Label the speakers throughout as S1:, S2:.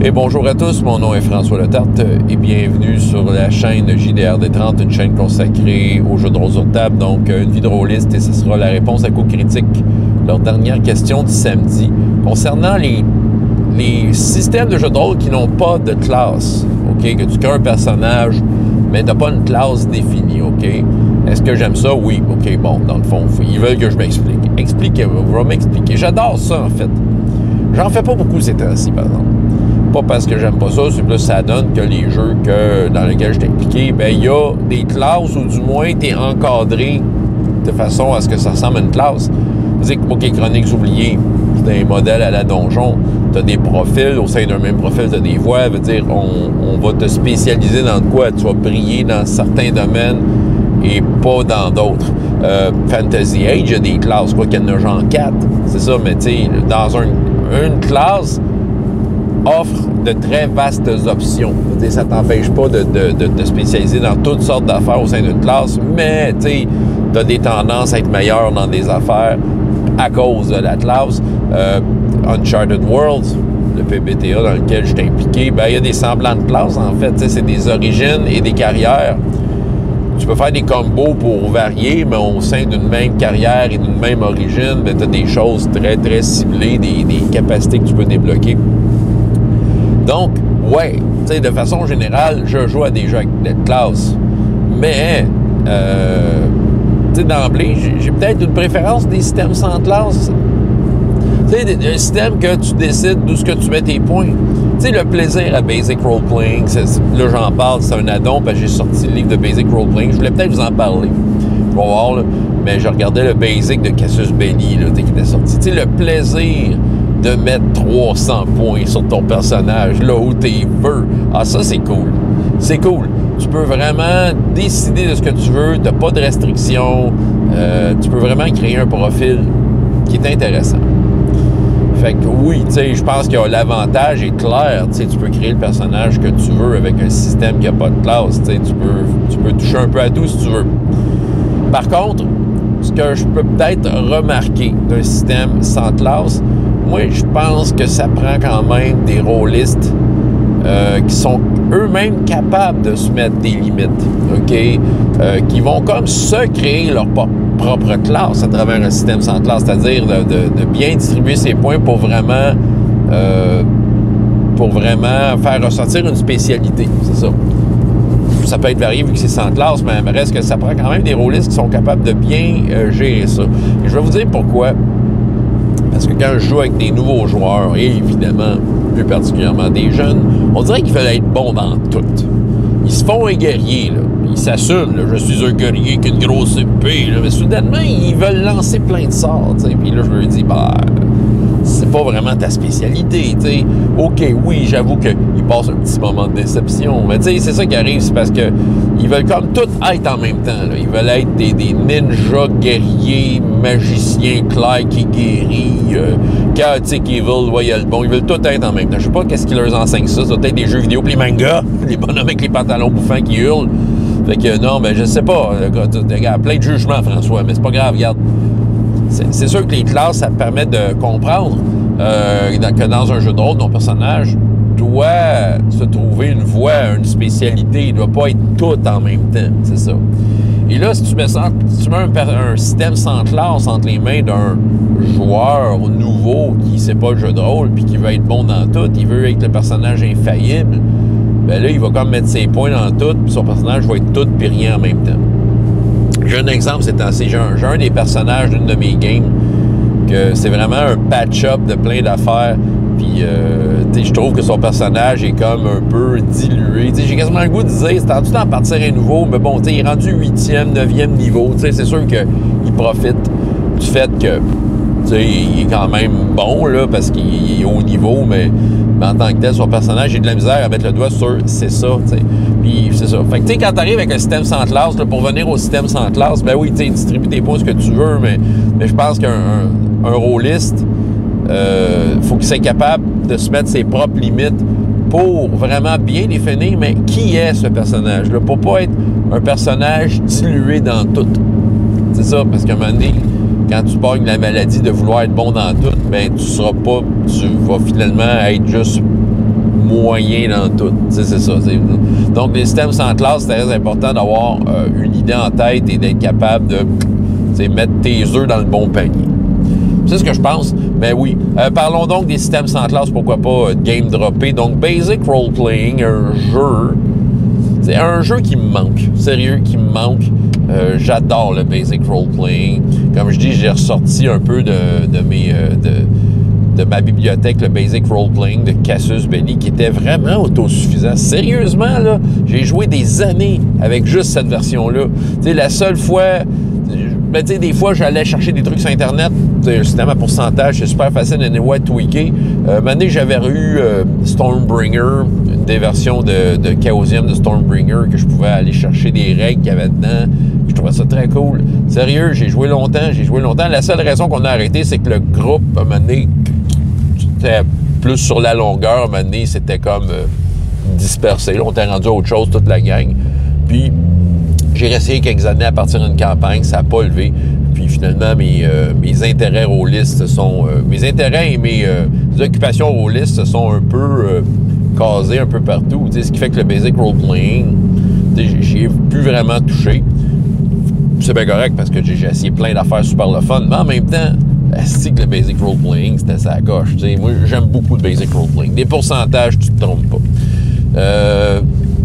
S1: Et bonjour à tous, mon nom est François Letarte et bienvenue sur la chaîne JDRD30, une chaîne consacrée aux jeux de rôle sur table, donc une vie de rôliste, et ce sera la réponse à Coup Critique, leur dernière question du samedi, concernant les systèmes de jeux de rôle qui n'ont pas de classe, ok? Que tu crées un personnage, mais tu n'as pas une classe définie, ok? Est-ce que j'aime ça? Oui, ok, bon, dans le fond, ils veulent que je m'explique. Expliquez-moi, va m'expliquer. J'adore ça, en fait. J'en fais pas beaucoup ces temps-ci, par exemple. Pas parce que j'aime pas ça, c'est plus ça donne que les jeux dans lesquels je suis impliqué, ben il y a des classes ou du moins tu es encadré de façon à ce que ça ressemble à une classe. Vous savez que moi, Chroniques oubliées, c'est un modèle à la donjon. Tu as des profils, au sein d'un même profil, tu as des voix. Veut dire, on va te spécialiser dans quoi? Tu vas briller dans certains domaines et pas dans d'autres. Fantasy Age, il y a des classes, quoi qu'il y en a genre 4. C'est ça, mais tu sais, dans une classe offre de très vastes options. Ça ne t'empêche pas de te spécialiser dans toutes sortes d'affaires au sein d'une classe, mais tu as des tendances à être meilleur dans des affaires à cause de la classe. Uncharted Worlds, le PBTA dans lequel je suis impliqué, ben, il y a des semblants de classes, en fait. C'est des origines et des carrières. Tu peux faire des combos pour varier, mais au sein d'une même carrière et d'une même origine, ben, tu as des choses très, très ciblées, des capacités que tu peux débloquer. Donc, ouais, tu sais, de façon générale, je joue à des jeux avec des classes. Mais, tu sais, d'emblée, j'ai peut-être une préférence des systèmes sans classe. Tu sais, un système que tu décides d'où ce que tu mets tes points. Tu sais, le plaisir à Basic Role-Playing, là, j'en parle, c'est un add-on, parce que j'ai sorti le livre de Basic Role-Playing. Je voulais peut-être vous en parler. Je vais voir, là. Mais je regardais le Basic de Cassius Belli, là, qui était sorti. Tu sais, le plaisir de mettre 300 points sur ton personnage, là où tu veux. Ah, ça, c'est cool. C'est cool. Tu peux vraiment décider de ce que tu veux. Tu n'as pas de restrictions. Tu peux vraiment créer un profil qui est intéressant. Fait que oui, tu sais, je pense que l'avantage est clair. Tu sais, tu peux créer le personnage que tu veux avec un système qui n'a pas de classe. Tu sais, tu peux toucher un peu à tout si tu veux. Par contre, ce que je peux peut-être remarquer d'un système sans classe, moi, je pense que ça prend quand même des rôlistes qui sont eux-mêmes capables de se mettre des limites, OK? Qui vont comme se créer leur propre classe à travers un système sans classe, c'est-à-dire de bien distribuer ses points pour vraiment faire ressortir une spécialité, c'est ça. Ça peut être varié vu que c'est sans classe, mais reste que ça prend quand même des rôlistes qui sont capables de bien gérer ça. Et je vais vous dire pourquoi. Parce que quand je joue avec des nouveaux joueurs, et évidemment, plus particulièrement des jeunes, on dirait qu'ils veulent être bons dans tout. Ils se font un guerrier, là. Ils s'assument, là, je suis un guerrier qui a une grosse épée, là. Mais soudainement, ils veulent lancer plein de sorts, t'sais. Puis là, je leur dis, bah, c'est pas vraiment ta spécialité, tu sais. OK, oui, j'avoue qu'ils passent un petit moment de déception, mais tu sais, c'est ça qui arrive, c'est parce que ils veulent comme tout être en même temps, là. Ils veulent être des ninjas guerriers, magiciens clairs qui guérit, chaotic evil, loyal bon, ils veulent tout être en même temps. Je sais pas qu'est-ce qui leur enseigne ça, doit être des jeux vidéo, puis les mangas, les bonhommes avec les pantalons bouffants qui hurlent. Fait que non, mais je sais pas, plein de jugements, François, mais c'est pas grave, regarde. C'est sûr que les classes, ça permet de comprendre que dans un jeu de rôle, ton personnage doit se trouver une voie, une spécialité. Il ne doit pas être tout en même temps, c'est ça. Et là, si tu mets un système sans classe entre les mains d'un joueur nouveau qui ne sait pas le jeu de rôle puis qui veut être bon dans tout, il veut être le personnage infaillible, ben là, il va comme mettre ses points dans tout puis son personnage va être tout puis rien en même temps. J'ai un exemple, j'ai un des personnages d'une de mes games que c'est vraiment un patch-up de plein d'affaires. Puis, je trouve que son personnage est comme un peu dilué. J'ai quasiment le goût de dire, c'est tendu d'en partir un nouveau, mais bon, il est rendu 8e, 9e niveau. C'est sûr qu'il profite du fait que, il est quand même bon, là, parce qu'il est haut niveau, mais en tant que tel, son personnage, j'ai de la misère à mettre le doigt sur c'est ça, t'sais. Puis c'est ça. Fait que, quand t'arrives avec un système sans classe, là, pour venir au système sans classe, ben oui, distribue tes points ce que tu veux, mais je pense qu'un rôliste, faut qu'il soit capable de se mettre ses propres limites pour vraiment bien définir, mais qui est ce personnage-là? Pour pas être un personnage dilué dans tout. C'est ça, parce qu'à un moment donné, quand tu pognes la maladie de vouloir être bon dans tout, ben tu vas finalement être juste moyen dans tout. C'est ça. Donc, les systèmes sans classe, c'est très important d'avoir une idée en tête et d'être capable de mettre tes œufs dans le bon panier. C'est ce que je pense. Mais oui. Parlons donc des systèmes sans classe, pourquoi pas game droppé. Donc, Basic Role Playing, un jeu. C'est un jeu qui me manque. Sérieux, qui me manque. J'adore le Basic Role Playing. Comme je dis, j'ai ressorti un peu de ma bibliothèque, le Basic Role Playing de Casus Belli, qui était vraiment autosuffisant. Sérieusement, là, j'ai joué des années avec juste cette version-là. Tu sais, la seule fois... Ben, tu sais, des fois, j'allais chercher des trucs sur Internet. Le système à pourcentage, c'est super facile de tweaker. Maintenant, j'avais eu Stormbringer, des versions de Chaosium de Stormbringer, que je pouvais aller chercher des règles qu'il y avait dedans. Je trouvais ça très cool. Sérieux, j'ai joué longtemps. La seule raison qu'on a arrêté, c'est que le groupe, à un moment donné, c'était plus sur la longueur. À un moment donné, c'était comme dispersé. Là, on était rendu à autre chose, toute la gang. Puis, j'ai essayé quelques années à partir d'une campagne, ça n'a pas levé. Puis finalement, mes intérêts rôlistes sont... mes intérêts et mes occupations rôlistes se sont un peu casés un peu partout. Ce qui fait que le Basic Role Playing, j'y ai plus vraiment touché. C'est bien correct parce que j'ai essayé plein d'affaires super le fun. Mais en même temps, c'est que le Basic Role Playing, c'était ça à gauche. Moi, j'aime beaucoup le Basic Role Playing. Des pourcentages, tu te trompes pas.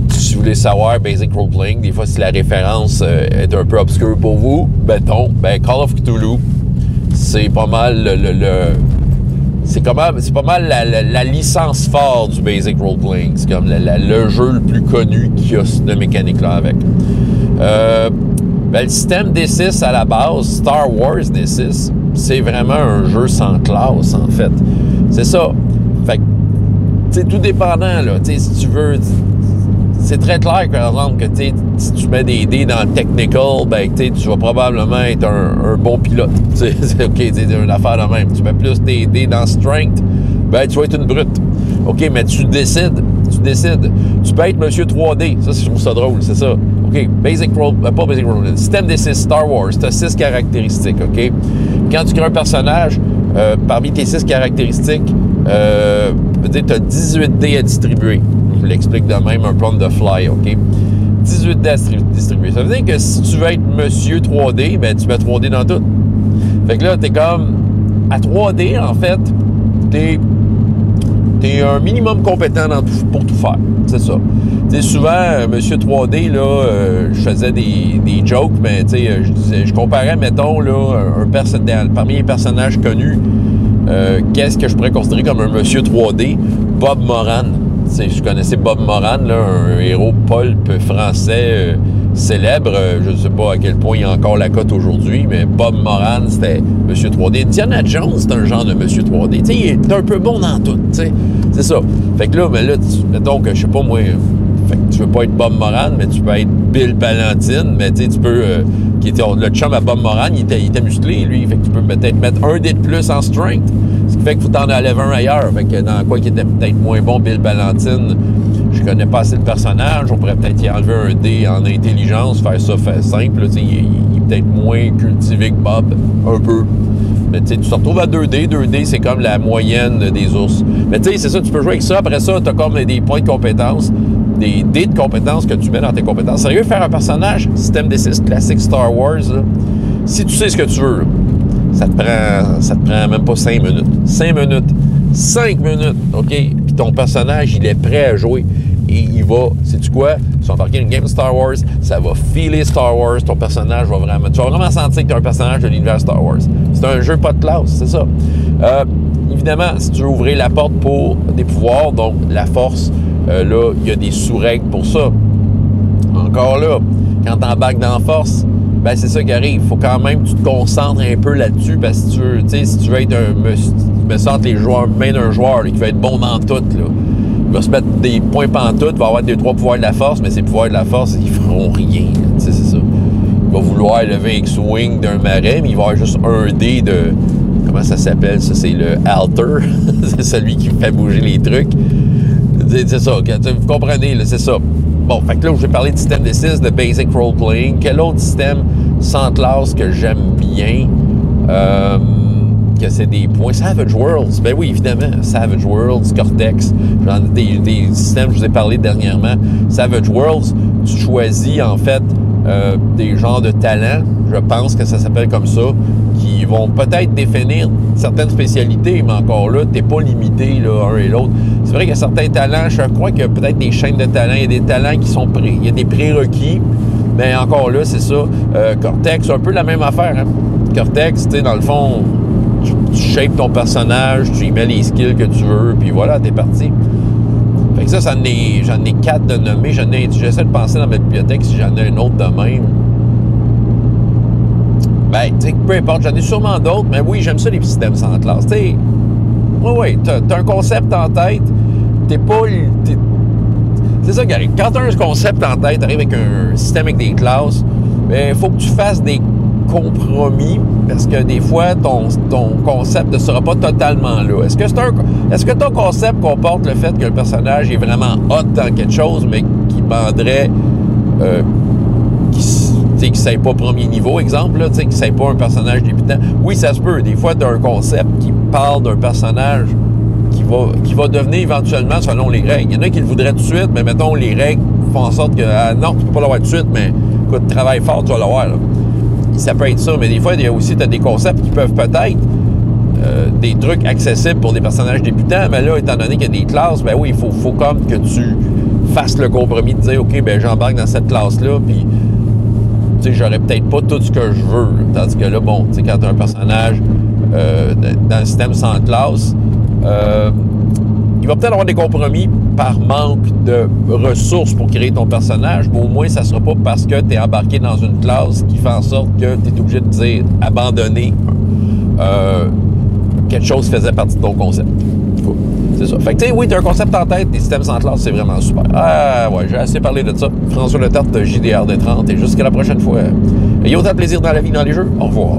S1: Si vous voulez savoir, Basic Role Playing, des fois, si la référence est un peu obscure pour vous, Call of Cthulhu, c'est pas mal c'est pas mal la licence forte du Basic Role Playing. C'est comme le jeu le plus connu qu'il y a de mécanique-là avec. Le système D6 à la base, Star Wars D6, c'est vraiment un jeu sans classe, en fait. C'est ça. Fait que, tu sais, tout dépendant, là, tu sais, si tu veux... C'est très clair, par exemple, que si tu mets des dés dans le technical, tu vas probablement être un bon pilote. C'est OK, c'est une affaire de même. Tu mets plus des dés dans strength, tu vas être une brute. OK, mais tu décides. Tu peux être Monsieur 3D. Ça, je trouve ça drôle, c'est ça. OK, pas Basic Role, système des 6 Star Wars, tu as 6 caractéristiques, OK? Quand tu crées un personnage, parmi tes 6 caractéristiques, tu as 18 dés à distribuer. Je vous l'explique de même, un peu on the fly, OK? 18 dés à distribuer. Ça veut dire que si tu veux être Monsieur 3D, tu mets 3D dans tout. Fait que là, t'es comme... À 3D, en fait, t'es un minimum compétent pour tout faire. C'est ça. T'sais, souvent, Monsieur 3D, là, je faisais des jokes, mais je comparais, mettons, là, parmi les personnages connus, qu'est-ce que je pourrais considérer comme un Monsieur 3D? Bob Moran. Je connaissais Bob Moran, là, un héros pulp français célèbre. Je ne sais pas à quel point il y a encore la cote aujourd'hui, mais Bob Moran, c'était Monsieur 3D. Indiana Jones, c'est un genre de Monsieur 3D. Il est un peu bon dans tout. C'est ça. Fait que là, mettons que, je sais pas moi, fait que tu veux pas être Bob Moran, mais tu peux être Bill Ballantine, mais tu peux... le chum à Bob Moran, il était musclé, lui. Fait que tu peux peut-être mettre un dé de plus en strength. Ce qui fait qu'il faut t'en enlever un ailleurs. Fait que dans quoi qui était peut-être moins bon, Bill Ballantine, je connais pas assez le personnage. On pourrait peut-être y enlever un dé en intelligence, faire ça simple. Il est peut-être moins cultivé que Bob, un peu. Mais tu te retrouves à 2D. 2D, c'est comme la moyenne des ours. Mais tu sais, c'est ça, tu peux jouer avec ça. Après ça, tu as comme des points de compétence, des dés de compétences que tu mets dans tes compétences. Sérieux, faire un personnage, système D6 classique Star Wars, là, si tu sais ce que tu veux, là, ça te prend même pas 5 minutes. 5 minutes, OK? Puis ton personnage, il est prêt à jouer. Et il va, sais-tu quoi? Tu vas embarquer une game Star Wars, ça va filer Star Wars, ton personnage va vraiment... Tu vas vraiment sentir que tu es un personnage de l'univers Star Wars. C'est un jeu pas de classe, c'est ça. Évidemment, si tu veux ouvrir la porte pour des pouvoirs, donc la force, là, il y a des sous-règles pour ça. Encore là, quand tu embarques dans la force, c'est ça qui arrive. Il faut quand même que tu te concentres un peu là-dessus parce que si tu veux être me sens les joueurs, main d'un joueur là, qui va être bon dans tout, là. Il va se mettre des points pantoutes, il va avoir 2-3 pouvoirs de la force, mais ces pouvoirs de la force, ils feront rien. C'est ça. Il va vouloir lever X-Wing d'un marais, mais il va avoir juste un dé de... Comment ça s'appelle? Ça, c'est le Alter. C'est celui qui fait bouger les trucs. C'est ça. Vous comprenez, là, c'est ça. Bon, fait que là, je vais parler de système D6, de Basic Role Playing. Quel autre système sans classe que j'aime bien? que c'est des points. Savage Worlds, ben oui, évidemment. Savage Worlds, Cortex, des systèmes, je vous ai parlé dernièrement. Savage Worlds, tu choisis en fait des genres de talents, je pense que ça s'appelle comme ça, qui vont peut-être définir certaines spécialités, mais encore là, t'es pas limité là, un et l'autre. C'est vrai qu'il y a certains talents, je crois qu'il y a peut-être des chaînes de talents, il y a des talents qui sont il y a des prérequis, mais encore là, c'est ça. Cortex, c'est un peu la même affaire. Hein? Cortex, tu sais, dans le fond, tu shapes ton personnage, tu y mets les skills que tu veux, puis voilà, t'es parti. Fait que ça, j'en ai 4 de nommer. J'essaie de penser dans ma bibliothèque si j'en ai un autre de même. Ben, tu sais, peu importe, j'en ai sûrement d'autres, mais oui, j'aime ça, les systèmes sans classe. Tu sais, oui, t'as un concept en tête, c'est ça qui arrive. Quand t'as un concept en tête, t'arrives avec un système avec des classes, ben, il faut que tu fasses des compromis, parce que des fois, ton concept ne sera pas totalement là. Est-ce que ton concept comporte le fait que le personnage est vraiment hot dans quelque chose, mais qui demanderait qui ne sait pas premier niveau, exemple, là, qui ne sait pas un personnage débutant? Oui, ça se peut. Des fois, tu as un concept qui parle d'un personnage qui va devenir éventuellement selon les règles. Il y en a qui le voudraient tout de suite, mais mettons, les règles font en sorte que non, tu ne peux pas l'avoir tout de suite, mais écoute, travaille fort, tu vas l'avoir. Là. Ça peut être ça, mais des fois, il y a aussi des concepts qui peuvent peut-être des trucs accessibles pour des personnages débutants, mais là, étant donné qu'il y a des classes, ben oui, il faut comme que tu fasses le compromis de dire, OK, ben j'embarque dans cette classe-là, puis tu sais, j'aurais peut-être pas tout ce que je veux. Là. Tandis que là, bon, tu sais, quand tu as un personnage dans un système sans classe, il va peut-être avoir des compromis par manque de ressources pour créer ton personnage, mais au moins, ça ne sera pas parce que tu es embarqué dans une classe qui fait en sorte que tu es obligé de dire abandonner quelque chose qui faisait partie de ton concept. C'est ça. Fait que, tu sais, oui, tu as un concept en tête, des systèmes sans classe, c'est vraiment super. Ah, ouais, j'ai assez parlé de ça. François Letarte, JDR des 30, et jusqu'à la prochaine fois. Ayez autant de plaisir dans la vie, dans les jeux. Au revoir.